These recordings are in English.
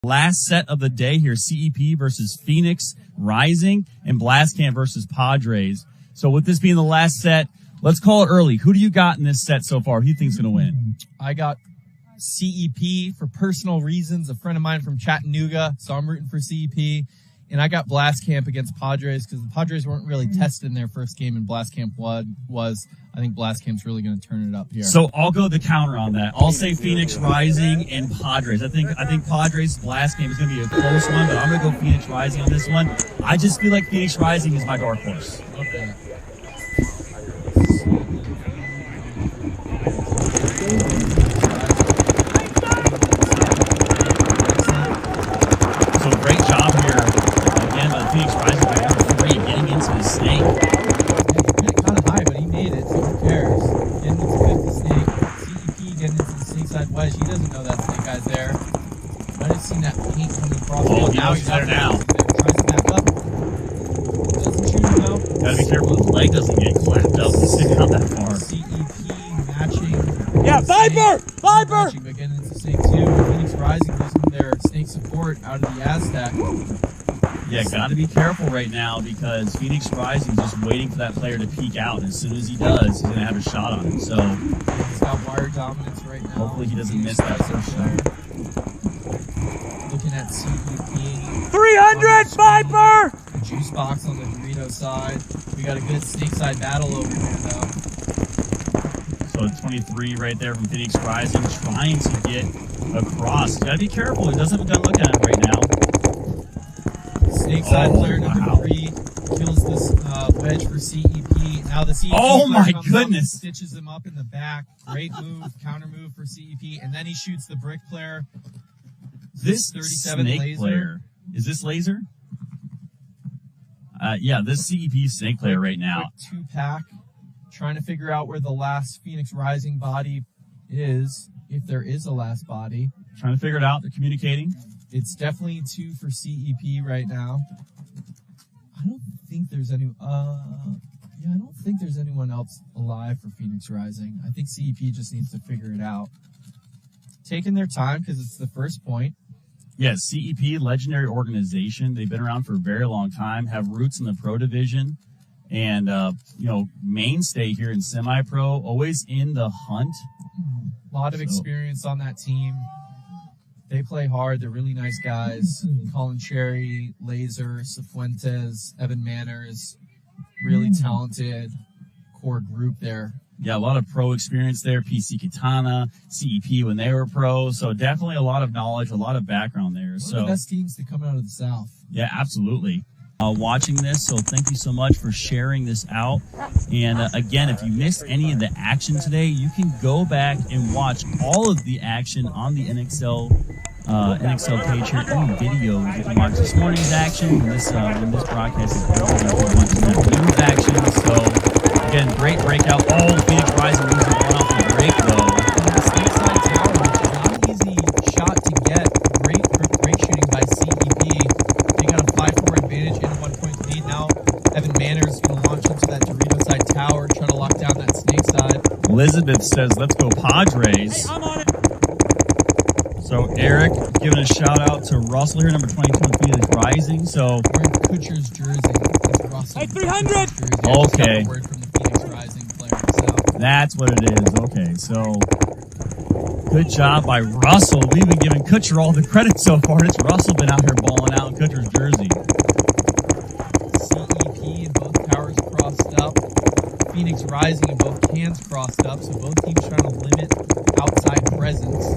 Last set of the day here, CEP versus Phoenix Rising and Blastcamp versus Padres. So with this being the last set, let's call it early. Who do you got in this set so far? Who do you think's going to win? I got CEP for personal reasons, a friend of mine from Chattanooga, so I'm rooting for CEP. And I got Blastcamp against Padres because the Padres weren't really tested in their first game, and Blastcamp was. I think Blastcamp's really going to turn it up here. So I'll go the counter on that. I'll say Phoenix Rising and Padres. I think Padres Blastcamp is going to be a close one, but I'm going to go Phoenix Rising on this one. I just feel like Phoenix Rising is my dark horse. Okay. So great job here. Again, by the Phoenix Rising by number 3, getting into the snake. Kind of high, but he made it, so who cares? Getting into the snake. CEP getting into the snake side wedge. He doesn't know that snake guy's there. I just seen that paint coming across. Oh, he knows he's there now. Tries to back up. Doesn't shoot him though. Gotta be careful his leg doesn't get clapped up and stick out that far. CEP matching. Yeah, Viper! Viper! Matching, but getting into snake 2. Phoenix Rising losing their snake support out of the Aztec. Yeah, gotta be careful right now because Phoenix Rising is just waiting for that player to peek out. And as soon as he does, he's gonna have a shot on him. So he's got wire dominance right now. Hopefully he doesn't miss that first shot. Looking at CEP. 300 Viper! Juice box on the Dorito side. We got a good snake side battle over here though. So 23 right there from Phoenix Rising trying to get across. Gotta be careful. He doesn't have a gun looking at him right now. Snake side player number 3 kills this wedge for CEP. Now the CEP my comes goodness. Up, stitches him up in the back. Great move, counter move for CEP, and then he shoots the brick player. This 37 snake laser. player. Is this laser? Yeah, this CEP snake player right now. Quick 2-pack. Trying to figure out where the last Phoenix Rising body is, if there is a last body. Trying to figure it out. They're communicating. It's definitely 2 for CEP right now. I don't think there's any. I don't think there's anyone else alive for Phoenix Rising. I think CEP just needs to figure it out. Taking their time because it's the first point. Yes, CEP, legendary organization. They've been around for a very long time. Have roots in the pro division, and mainstay here in semi-pro. Always in the hunt. A lot of experience on that team. They play hard. They're really nice guys. Colin Cherry, Laser, Cifuentes, Evan Manners. Really talented core group there. Yeah, a lot of pro experience there. PC Katana, CEP when they were pro. So definitely a lot of knowledge, a lot of background there. One of the best teams to come out of the South. Yeah, absolutely. Watching this, so thank you so much for sharing this out. And again, if you missed any of the action today, you can go back and watch all of the action on the NXL page here in videos. You can watch this morning's action when this broadcast is over. You can watch the news action. So again, great breakout. Oh, Phoenix Rising losing one off the break though. The snake side tower, not an easy shot to get. Great shooting by CEP. They got a 5-4 advantage and a 1-point lead. Now Evan Manners is going to launch into that Dorito side tower, try to lock down that snake side. Elizabeth says, "Let's go Padres." Hey, I'm on it. So Eric giving a shout out to Russell here, number 22 in Phoenix Rising. So wearing Kutcher's jersey. It's Russell. Hey, 300. Okay. Word from the Phoenix Rising player. So that's what it is. Okay, so good job by Russell. We've been giving Kutcher all the credit so far. It's Russell been out here balling out in Kutcher's jersey. CEP and both towers crossed up. Phoenix Rising and both cans crossed up. So both teams trying to limit outside presence.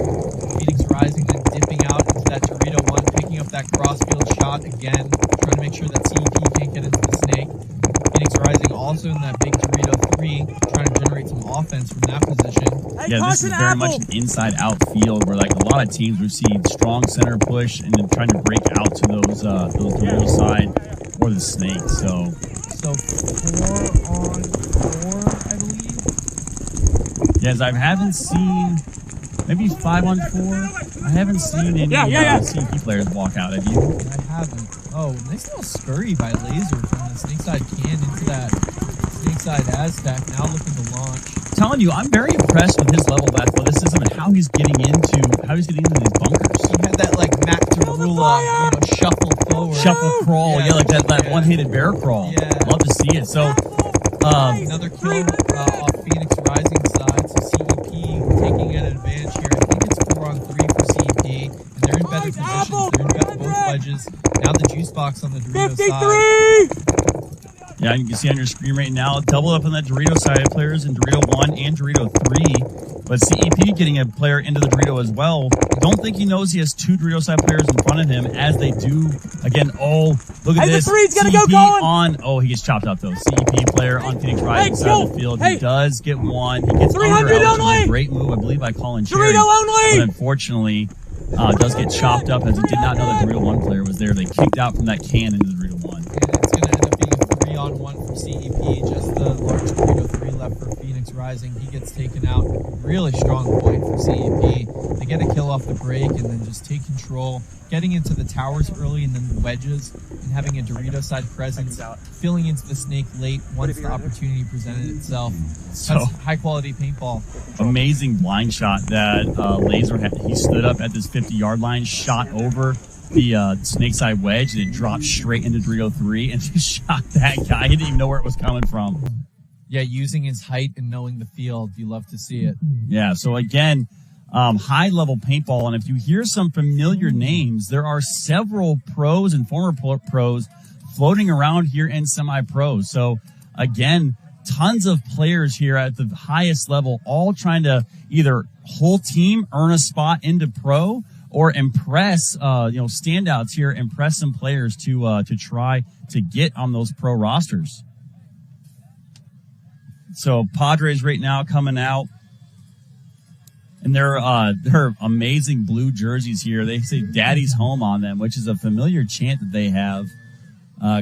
Phoenix Rising then dipping out into that Dorito 1, picking up that crossfield shot again, trying to make sure that CEP can't get into the snake. Phoenix Rising also in that big Dorito 3, trying to generate some offense from that position. Yeah, this is very much an inside-out field where, like, a lot of teams receive strong center push and then trying to break out to those Dorito side or the snake. So 4-on-4, I believe. Yes, I haven't seen. Maybe 5-on-4. I haven't seen any CEP players walk out. Have you? I haven't. Oh, nice little scurry by Laser from the snake side can into that snake side Aztec. Now looking to launch. I'm telling you, I'm very impressed with his level of athleticism and how he's getting into these bunkers. He had that like Matt shuffle forward. Shuffle crawl, yeah, like that one-handed bear crawl. Yeah. Love to see it. So, another kill off Phoenix Rising side. So CEP taking an advantage here. I think it's 4-on-3 for CEP, and they're in better positions. They're in both wedges. Now the juice box on the Dorito side. Yeah, you can see on your screen right now, double up on that Dorito side players in Dorito 1 and Dorito 3. But CEP getting a player into the Dorito as well. Don't think he knows he has 2 Dorito side players in front of him as they do. Again, look at this. The three's gonna CEP go going. he gets chopped up though. CEP player on Phoenix Rising side of the field. He does get one. He gets 300 under out, only. a great move, I believe, by Colin Cherry. Dorito only. But unfortunately, does get chopped up as he did not know that Dorito 1 player was there. They kicked out from that can into the Dorito 1. And it's going to end up being a 3-on-1 for CEP. Just the large Dorito 3 left for Phoenix Rising. He gets taken out. Really strong point for CEP. They get a kill off the break and then just take control. Getting into the towers early and then the wedges and having a Dorito side presence. Filling into the snake late once the opportunity presented itself. So, that's high quality paintball. Amazing blind shot that Laser had. He stood up at this 50-yard line, shot over the snake side wedge, and it dropped straight into Dorito 3 and just shot that guy. He didn't even know where it was coming from. Yeah, using his height and knowing the field, you love to see it. Yeah, so again, high-level paintball, and if you hear some familiar names, there are several pros and former pros floating around here in semi-pros. So again, tons of players here at the highest level, all trying to either whole team earn a spot into pro or impress, standouts here, impress some players to try to get on those pro rosters. So Padres right now coming out, and they're amazing blue jerseys here. They say "Daddy's Home" on them, which is a familiar chant that they have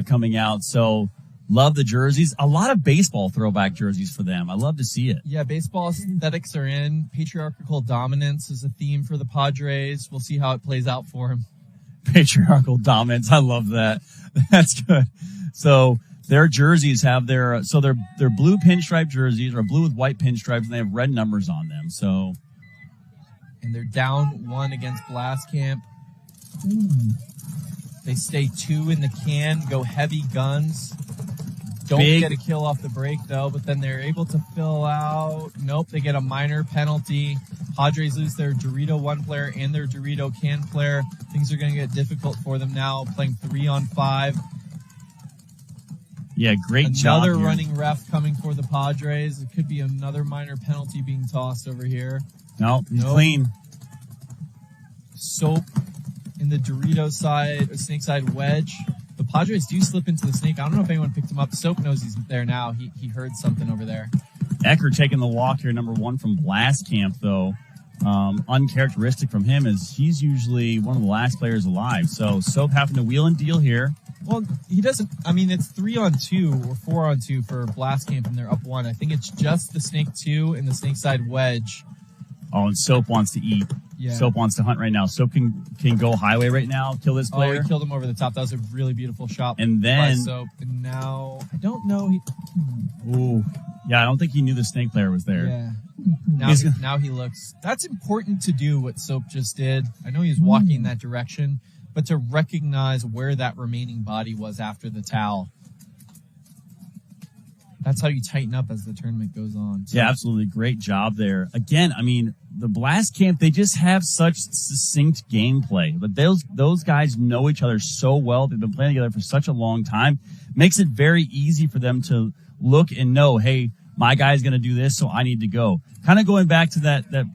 coming out. So love the jerseys. A lot of baseball throwback jerseys for them. I love to see it. Yeah, baseball aesthetics are in. Patriarchal dominance is a theme for the Padres. We'll see how it plays out for him. Patriarchal dominance. I love that. That's good. So their jerseys have their blue pinstripe jerseys, or blue with white pinstripes, and they have red numbers on them. So, and they're down 1 against Blast Camp. They stay 2 in the can, go heavy guns. Don't get a kill off the break, though, but then they're able to fill out. Nope, they get a minor penalty. Padres lose their Dorito 1 player and their Dorito can player. Things are going to get difficult for them now, playing 3-on-5. Yeah, great job. Another running ref coming for the Padres. It could be another minor penalty being tossed over here. Nope, he's clean. Soap in the Dorito side, or snake side wedge. The Padres do slip into the snake. I don't know if anyone picked him up. Soap knows he's there now. He heard something over there. Ecker taking the walk here, number 1 from Blast Camp, though. Uncharacteristic from him is he's usually one of the last players alive. So Soap having to wheel and deal here. Well, he doesn't. I mean, it's 3-on-2 or 4-on-2 for Blast Camp, and they're up 1. I think it's just the snake 2 and the snake side wedge. Oh, and Soap wants to eat. Yeah. Soap wants to hunt right now. Soap can go highway right now, kill this player. Oh, he killed him over the top. That was a really beautiful shot. And then by Soap. And now, I don't know. Ooh. Yeah, I don't think he knew the snake player was there. Yeah. Now he looks. That's important to do what Soap just did. I know he's walking in that direction, but to recognize where that remaining body was after the towel. That's how you tighten up as the tournament goes on. So. Yeah, absolutely. Great job there. Again, I mean, the Blast Camp, they just have such succinct gameplay. But those guys know each other so well. They've been playing together for such a long time. Makes it very easy for them to look and know, hey, my guy's going to do this, so I need to go. Kind of going back to that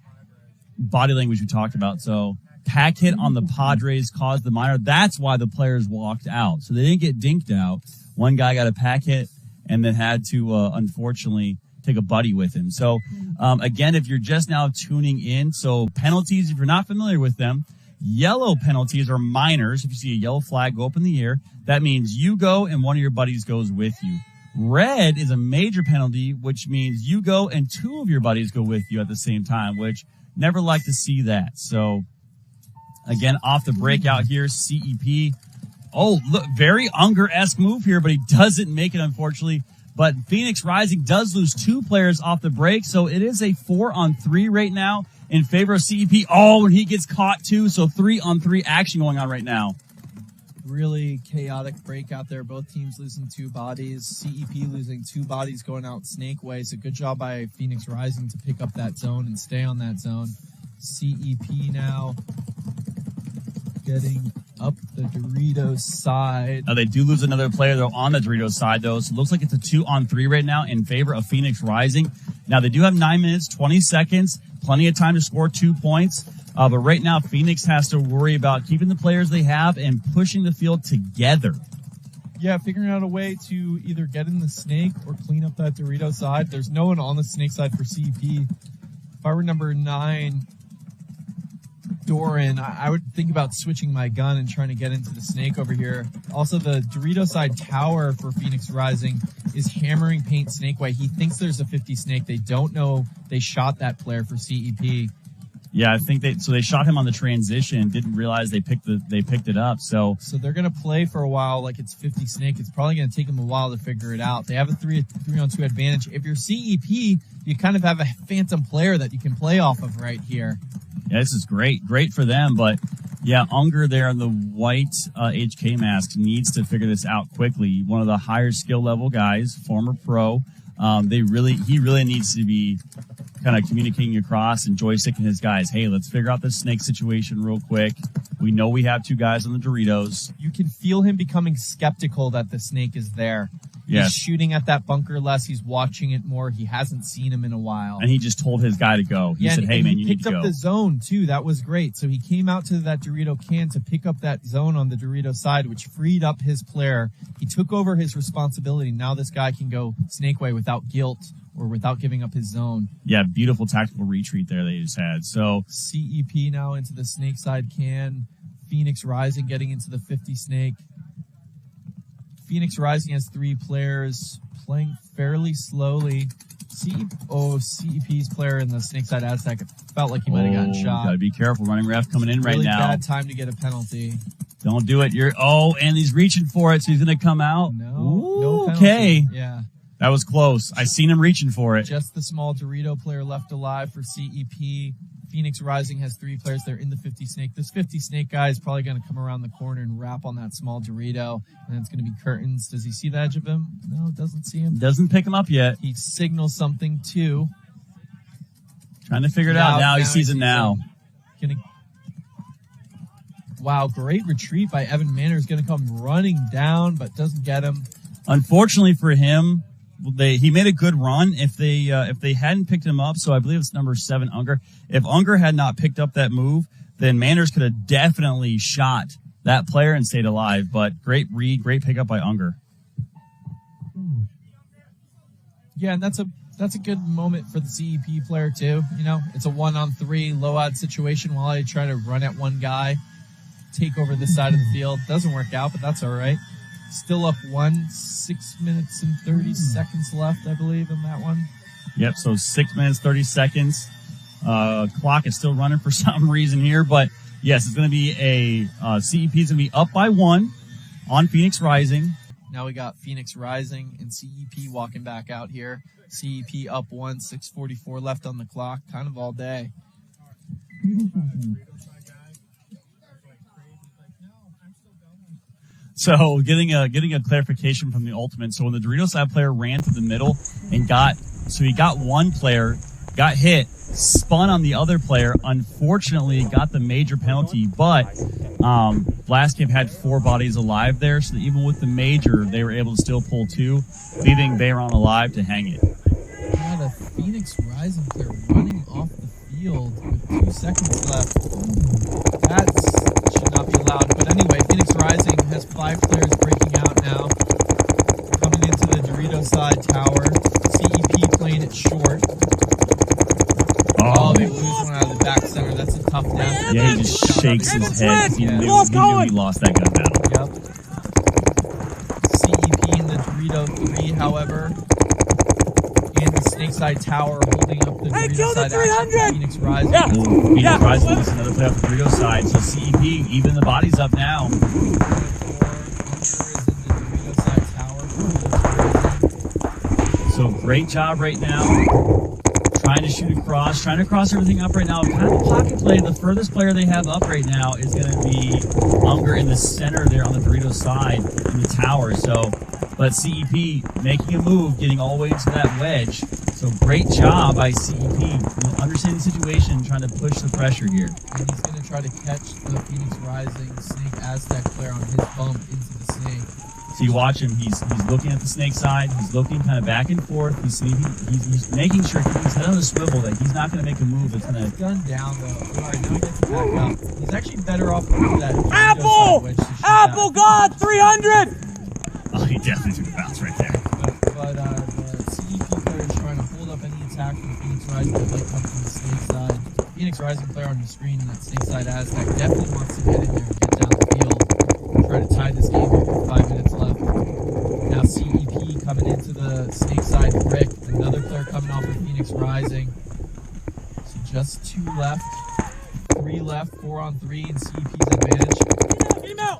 body language we talked about. So pack hit on the Padres caused the minor. That's why the players walked out. So they didn't get dinked out. One guy got a pack hit and then had to, unfortunately, take a buddy with him. So, again, if you're just now tuning in, so penalties, if you're not familiar with them, yellow penalties are minors. If you see a yellow flag go up in the air, that means you go and one of your buddies goes with you. Red is a major penalty, which means you go and 2 of your buddies go with you at the same time, which never like to see that. So, again, off the breakout here, CEP. Oh, look, very Unger-esque move here, but he doesn't make it, unfortunately. But Phoenix Rising does lose 2 players off the break, so it is a 4-on-3 right now in favor of CEP. Oh, and he gets caught too. So 3-on-3 action going on right now. Really chaotic break out there. Both teams losing 2 bodies. CEP losing 2 bodies going out Snake Way. So good job by Phoenix Rising to pick up that zone and stay on that zone. CEP now getting up the Doritos side. They do lose another player, though, on the Doritos side, though. So it looks like it's a 2-on-3 right now in favor of Phoenix Rising. Now, they do have 9 minutes, 20 seconds, plenty of time to score 2 points. But right now, Phoenix has to worry about keeping the players they have and pushing the field together. Yeah, figuring out a way to either get in the snake or clean up that Dorito side. There's no one on the snake side for CEP. If I were number 9, Doran, I would think about switching my gun and trying to get into the snake over here. Also, the Dorito side tower for Phoenix Rising is hammering Paint Snake Way. He thinks there's a 50 snake. They don't know they shot that player for CEP. Yeah, I think they shot him on the transition, didn't realize they picked it up. So they're gonna play for a while like it's 50 snake. It's probably gonna take them a while to figure it out. They have a 3-on-2 advantage. If you're CEP, you kind of have a phantom player that you can play off of right here. Yeah, this is great for them. But yeah, Unger there in the white HK mask needs to figure this out quickly. One of the higher skill level guys, former pro. He really needs to be kind of communicating across and joysticking his guys. Hey, let's figure out this snake situation real quick. We know we have 2 guys on the Doritos. You can feel him becoming skeptical that the snake is there. Yes. He's shooting at that bunker less. He's watching it more. He hasn't seen him in a while. And he just told his guy to go. He said, hey, man, you need to go. He picked up the zone, too. That was great. So he came out to that Dorito can to pick up that zone on the Dorito side, which freed up his player. He took over his responsibility. Now this guy can go Snake Way without guilt or without giving up his zone. Yeah, beautiful tactical retreat there they just had. So CEP now into the snake side can. Phoenix Rising getting into the 50 snake. Phoenix Rising has 3 players playing fairly slowly. CEP's player in the snake side Aztec felt like he might have gotten shot. Gotta be careful. Running ref coming in right really now. Bad time to get a penalty. Don't do it. And he's reaching for it, so he's gonna come out. No penalty. Okay. Yeah. That was close. I seen him reaching for it. Just the small Dorito player left alive for CEP. Phoenix Rising has 3 players. They're in the 50 snake. This 50 snake guy is probably going to come around the corner and wrap on that small Dorito, and it's going to be curtains. Does he see the edge of him? No, doesn't see him. Doesn't pick him up yet. He signals something too. Trying to figure it out. Now he sees him now. Wow, great retreat by Evan Manners. Going to come running down, but doesn't get him. Unfortunately for him, he made a good run. If they hadn't picked him up, so I believe it's number 7, Unger. If Unger had not picked up that move, then Manners could have definitely shot that player and stayed alive. But great read, great pickup by Unger. Yeah, and that's a good moment for the CEP player too. You know, it's a 1-on-3 low odd situation while I try to run at one guy, take over this side of the field. Doesn't work out, but that's all right. Still up 6 minutes and 30 seconds left, I believe, in that one. Yep, so 6 minutes, 30 seconds. Clock is still running for some reason here, but yes, it's going to be CEP is going to be up by 1 on Phoenix Rising. Now we got Phoenix Rising and CEP walking back out here. CEP up 1, 6:44 left on the clock, kind of all day. So getting a clarification from the ultimate. So when the Dorito side player ran to the middle and he got one player, got hit, spun on the other player, unfortunately got the major penalty, but Blast Camp had 4 bodies alive there, so that even with the major, they were able to still pull 2, leaving Bayron alive to hang it. Got a Phoenix Rising player running off the field with 2 seconds left. That should not be allowed, but anyway, Phoenix Rising has 5 players breaking out now. Coming into the Dorito side tower. CEP playing it short. Oh, they lose one out of the back center. That's a tough death. Yeah, he just shakes his head. He knew he lost that gun battle. Yep. CEP in the Dorito 3, however, and the Snakeside Tower holding up the Dorito side action. Phoenix Rising. Yeah. Phoenix Rising is another play off the Dorito side. So CEP, even the body's up now. So great job right now. trying to shoot across, trying to cross everything up right now. Kind of a pocket play. The furthest player they have up right now is going to be Unger in the center there on the Dorito side in the tower. So, but CEP making a move, getting all the way to that wedge. So great job by CEP, understanding the situation, trying to push the pressure here. And he's going to try to catch the Phoenix Rising Snake Aztec player on his bump into the snake. So you watch him, he's looking at the snake side, he's looking kind of back and forth, he's making sure he's head on the swivel that he's not going to make a move that's going to... Gun down, though. All right, now he gets to back up. He's actually better off with that. Apple! Apple God 300! Oh, he definitely took a bounce right there. But the CEP player is trying to hold up any attack from Phoenix Rising that might come from the snake side. Phoenix Rising player on the screen, that snake side Aztec definitely wants to get in there and get down the field. Try to tie this game with 5 minutes left. Now CEP coming into the snake side brick. Another player coming off of Phoenix Rising. So just 2 left. 3 left, 4 on 3 in CEP's advantage.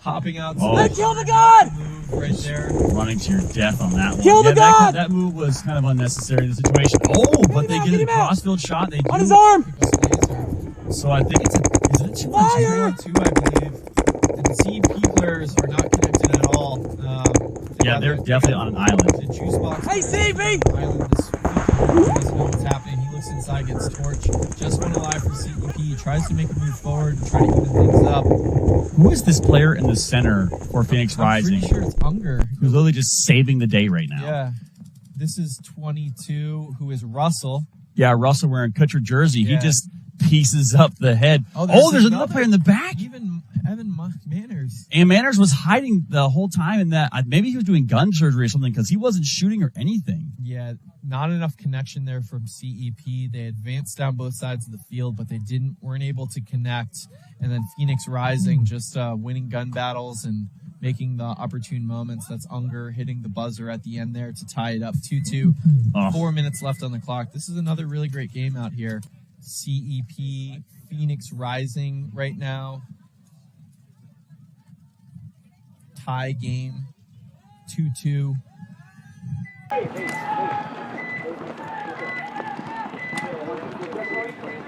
Hopping out. Oh. Kill the God! Move right there. Running to your death on that one. Kill the God! That move was kind of unnecessary in the situation. Oh, but they get a crossfield shot. They do. On his arm! So I think it's a 2-on-2? 2, I believe. And the CEP players are not connected at all. Yeah, they're definitely on an island. The juice box. Hey, CB! Island is doesn't know what's happening. He looks inside, gets torched. Just went alive for CEP. He tries to make a move forward and try to even things up. Who is this player in the center for Phoenix Rising? I'm pretty sure it's Unger. Who's literally just saving the day right now. Yeah. This is 22, who is Russell. Yeah, Russell wearing Kutcher jersey. Yeah. He just pieces up the head. Oh, there's another player in the back. Even Evan Manners. And Manners was hiding the whole time in that. Maybe he was doing gun surgery or something because he wasn't shooting or anything. Yeah, not enough connection there from CEP. They advanced down both sides of the field, but they weren't able to connect. And then Phoenix Rising just winning gun battles and making the opportune moments. That's Unger hitting the buzzer at the end there to tie it up 2-2. 4 minutes left on the clock. This is another really great game out here. CEP, Phoenix Rising right now. Tie game, 2-2.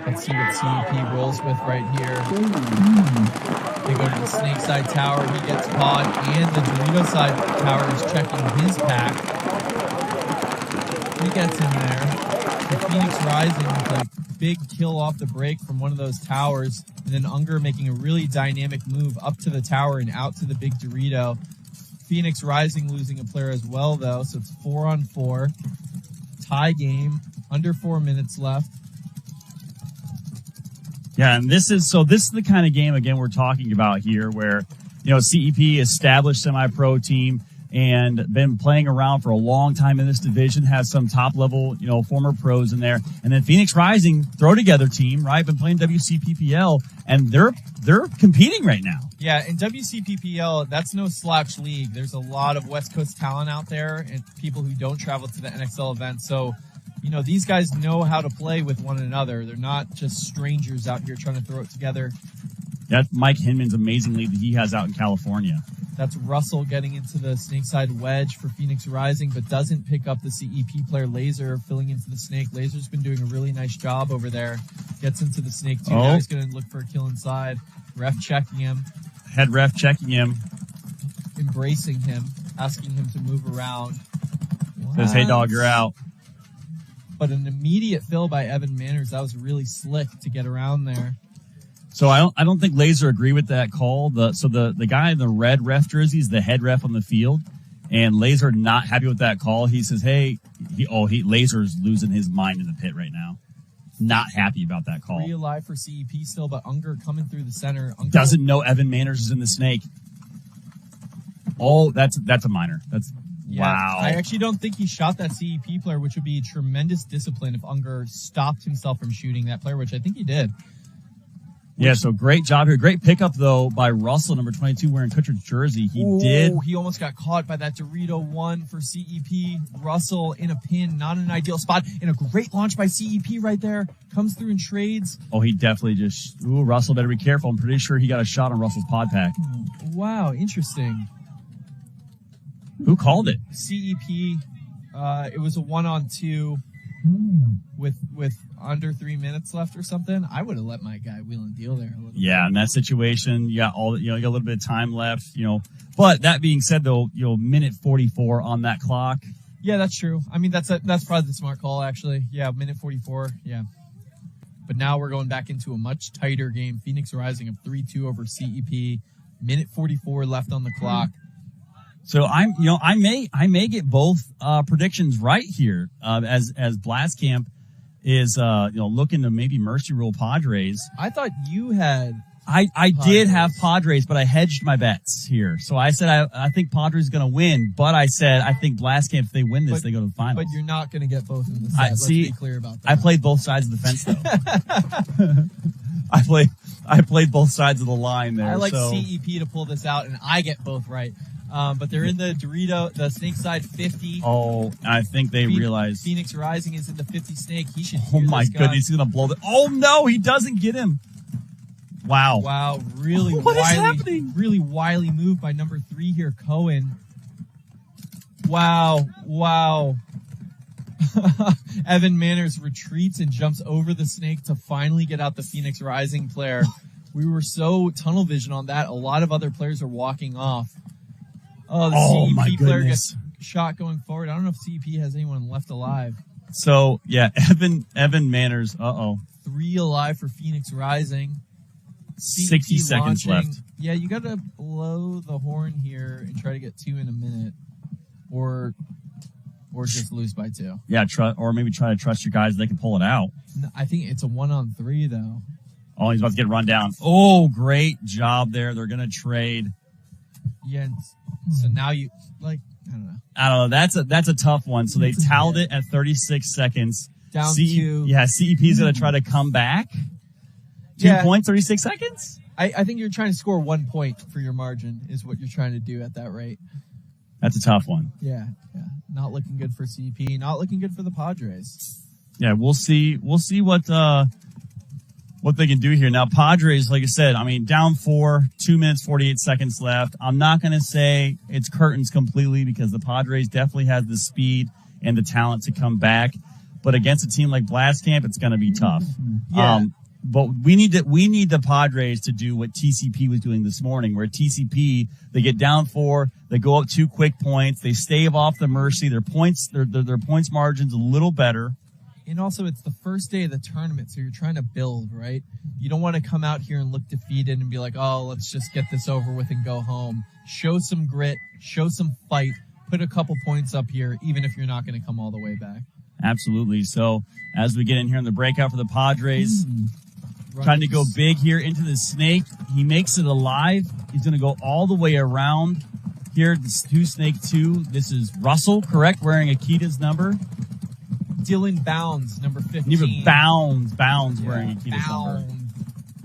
Let's see what CEP rolls with right here. They go to the snake side tower. He gets caught, and the Dorito side tower is checking his pack. He gets in there. The Phoenix Rising with a big kill off the break from one of those towers, and then Unger making a really dynamic move up to the tower and out to the big Dorito. Phoenix Rising losing a player as well, though, so it's 4 on 4. Tie game, under 4 minutes left. Yeah, and this is the kind of game, again, we're talking about here where, CEP, established semi-pro team, and been playing around for a long time in this division, has some top-level, former pros in there. And then Phoenix Rising, throw-together team, right? Been playing WCPPL, and they're competing right now. Yeah, in WCPPL, that's no slouch league. There's a lot of West Coast talent out there and people who don't travel to the NXL event. So, these guys know how to play with one another. They're not just strangers out here trying to throw it together. That's Mike Hinman's amazing lead that he has out in California. That's Russell getting into the snake side wedge for Phoenix Rising, but doesn't pick up the CEP player Laser filling into the snake. Laser's been doing a really nice job over there. Gets into the snake too. Now he's going to look for a kill inside. Ref checking him. Head ref checking him. Embracing him. Asking him to move around. Says, hey dog, you're out. But an immediate fill by Evan Manners. That was really slick to get around there. So I don't think Laser agree with that call. The guy in the red ref jersey is the head ref on the field, and Laser not happy with that call. He says, "Hey, Laser's losing his mind in the pit right now. Not happy about that call." 3 alive for CEP still, but Unger coming through the center. Unger doesn't know Evan Manners is in the snake. Oh, that's a minor. Wow. I actually don't think he shot that CEP player, which would be tremendous discipline if Unger stopped himself from shooting that player, which I think he did. Yeah, so great job here. Great pickup, though, by Russell, number 22, wearing Kutcher's jersey. He almost got caught by that Dorito 1 for CEP. Russell in a pin, not an ideal spot. And a great launch by CEP right there. Comes through and trades. Oh, he definitely Russell better be careful. I'm pretty sure he got a shot on Russell's pod pack. Wow, interesting. Who called it? CEP. It was a 1-on-2. with under 3 minutes left or something, I would have let my guy wheel and deal there a little bit. In that situation, you got you got a little bit of time left, But that being said, though, minute 44 on that clock. Yeah, that's true. I mean, that's probably the smart call, actually. Yeah, minute 44. Yeah. But now we're going back into a much tighter game. Phoenix Rising up 3-2 over CEP. Minute 44 left on the clock. So I may get both predictions right here as Blast Camp is looking to maybe mercy rule Padres. I thought you had. I did have Padres, but I hedged my bets here. So I said I think Padres are going to win, but I said I think Blast Camp, if they win this, they go to the finals. But you're not going to get both in the set. Let's be clear about that. I played both sides of the fence, though. I played both sides of the line there. I like CEP to pull this out, and I get both right. But they're in the the snake side 50. Oh, I think they realize Phoenix Rising is in the 50 snake. He should. Oh my goodness, he's gonna blow the. Oh no, he doesn't get him. Wow. Wow, really what is happening? Really wily move by number 3 here, Cohen. Wow. Evan Manners retreats and jumps over the snake to finally get out the Phoenix Rising player. We were so tunnel vision on that. A lot of other players are walking off. Oh, the CEP player gets shot going forward. I don't know if CEP has anyone left alive. So, yeah, Evan Manners, 3 alive for Phoenix Rising. 60 seconds left. Yeah, you got to blow the horn here and try to get 2 in a minute. Or just lose by 2. Yeah, or maybe try to trust your guys. They can pull it out. No, I think it's a 1-on-3, though. Oh, he's about to get run down. Oh, great job there. They're going to trade. Yeah, so now I don't know. That's a tough one. So they tallied it at 36 seconds. Down 2. Yeah, CEP is going to try to come back. 2 points, 36 seconds? I think you're trying to score 1 point for your margin is what you're trying to do at that rate. That's a tough one. Yeah. Not looking good for CEP. Not looking good for the Padres. Yeah, we'll see what they can do here. Now, Padres, like I said, down 4, 2 minutes, 48 seconds left. I'm not going to say it's curtains completely because the Padres definitely has the speed and the talent to come back. But against a team like Blast Camp, it's going to be tough. Yeah. But we need the Padres to do what TCP was doing this morning, where TCP, they get down 4, they go up 2 quick points, they stave off the mercy, their points margin's a little better. And also, it's the first day of the tournament, so you're trying to build, right? You don't want to come out here and look defeated and be like, oh, let's just get this over with and go home. Show some grit, show some fight, put a couple points up here, even if you're not going to come all the way back. Absolutely. So as we get in here in the breakout for the Padres, trying to go big here into the snake. He makes it alive. He's going to go all the way around here. This 2 snake 2. This is Russell, correct? Wearing Akita's number. Dylan Bounds, number 15. Bounds wearing Akita's number.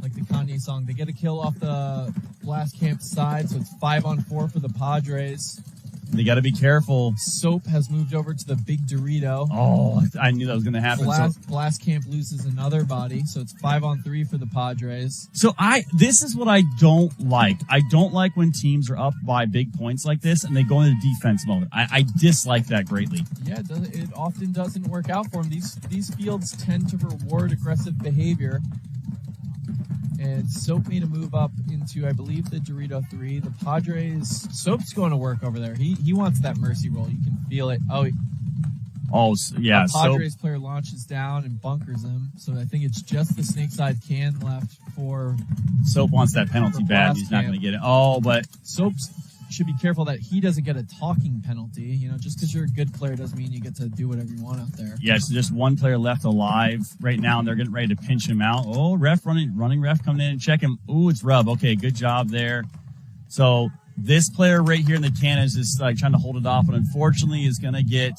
Like the Kanye song. They get a kill off the Blast Camp side, so it's 5-on-4 for the Padres. They got to be careful. Soap has moved over to the big Dorito. Oh, I knew that was going to happen. Blast Camp loses another body, so it's 5-on-3 for the Padres. So this is what I don't like. I don't like when teams are up by big points like this and they go into defense mode. I dislike that greatly. Yeah, it often doesn't work out for them. These fields tend to reward aggressive behavior. And Soap made a move up into, I believe, the Dorito 3. The Padres, Soap's going to work over there. He wants that mercy roll. You can feel it. Oh, yeah. The Padres player launches down and bunkers him. So I think it's just the snake side can left for Soap wants that penalty bad. He's not going to get it. Oh, but Soap should be careful that he doesn't get a talking penalty. Just because you're a good player doesn't mean you get to do whatever you want out there. Yeah, so just one player left alive right now, and they're getting ready to pinch him out. Oh, running ref coming in and check him. Ooh, it's Rub. Okay, good job there. So this player right here in the can is just like trying to hold it off, but unfortunately is going to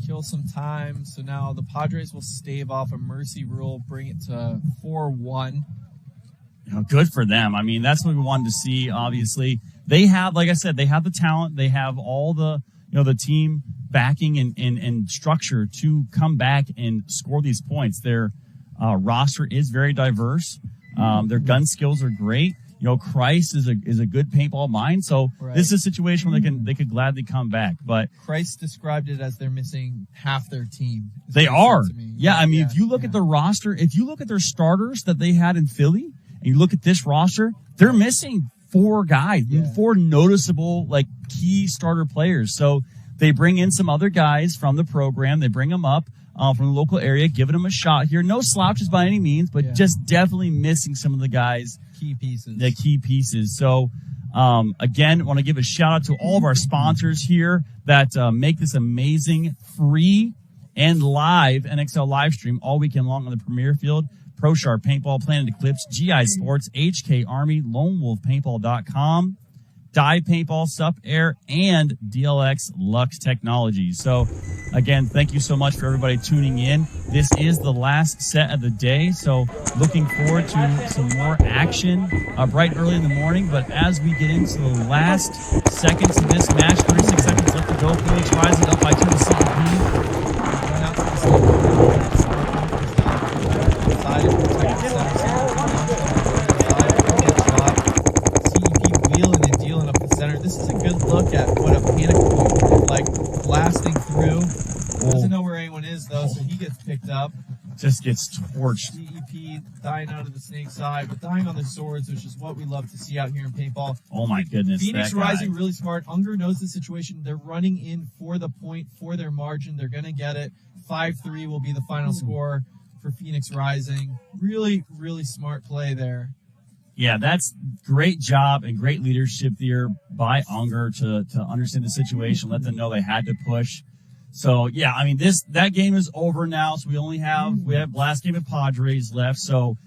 kill some time. So now the Padres will stave off a mercy rule, bring it to 4-1. Good for them. That's what we wanted to see, obviously. They have, like I said, they have the talent. They have all the, the team backing and structure to come back and score these points. Their roster is very diverse. Their gun skills are great. Christ is a good paintball mind. So this is a situation where they could gladly come back. But Christ described it as they're missing half their team. They are. Yeah, I mean, if you look at the roster, if you look at their starters that they had in Philly, and you look at this roster, they're missing 4 guys, 4 noticeable, like, key starter players. So they bring in some other guys from the program. They bring them up from the local area, giving them a shot here. No slouches by any means, but just definitely missing some of the guys. Key pieces. The key pieces. So, again, want to give a shout out to all of our sponsors here that make this amazing free and live NXL live stream all weekend long on the Premier Field. ProSharp Paintball, Planet Eclipse, GI Sports, HK Army, LoneWolfPaintball.com, Dive Paintball, Sup Air, and DLX Lux Technologies. So, again, thank you so much for everybody tuning in. This is the last set of the day, so looking forward to some more action bright and early in the morning. But as we get into the last seconds of this match, 36 seconds left to go. Phoenix rising up by 2 to CEP. This is a good look at what a panic point would look like, blasting through. Doesn't know where anyone is, though, so he gets picked up. Just gets torched. CEP dying out of the snake's eye, but dying on the swords, which is what we love to see out here in paintball. Oh, my goodness. Phoenix rising really smart. Unger knows the situation. They're running in for the point, for their margin. They're going to get it. 5-3 will be the final score for Phoenix Rising. Really, really smart play there. Yeah, that's great job and great leadership there by Unger to understand the situation, let them know they had to push. So, yeah, I mean, that game is over now, so we have last game of Padres left. So,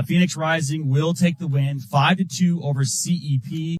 Phoenix Rising will take the win, 5-2 over CEP.